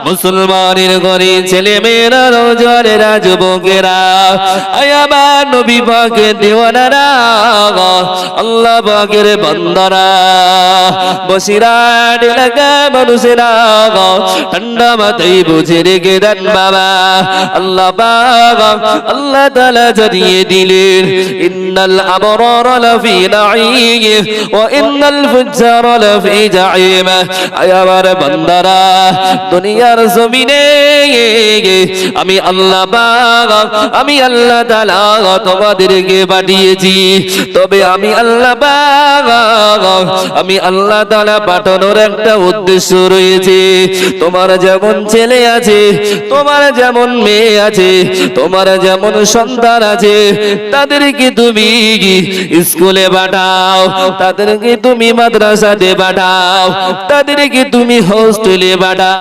মুসলমানের ঘরে ছেলে মেয়েরা রোজারেরা যুবকেরা আয় আমার নবী পাকের দেওয়ানারা আল্লাহ পাকের বান্দারা বসিরাট এলাকা মানুষেরা ঠান্ডা মাথায় বুঝে রেখে দেন বাবা আল্লাহ পাক আল্লাহ তাআলা জানিয়ে দিলেন ইন্নাল আবরারা লাফি নাঈম ওয়া ইন্নাল ফুজ্জারা লাফি জাঈম আয় আমার বান্দারা দুনিয়ার জমিনে আমি আল্লাহ পাক আমি আল্লাহ তাআলা তোমাদেরকে পাঠিয়েছি তবে আমি আল্লাহ পাক আমি আল্লাহ তাআলা পাঠানোর একটা উদ্দেশ্য রয়েছে তোমার যেমন ছেলে আছে তোমার যেমন মেয়ে আছে তোমার যেমন সন্তান আছে তাদেরকে তুমি স্কুলে পাঠাও তাদেরকে তুমি মাদ্রাসাতে পাঠাও তাদেরকে তুমি হোস্টেলে পাঠাও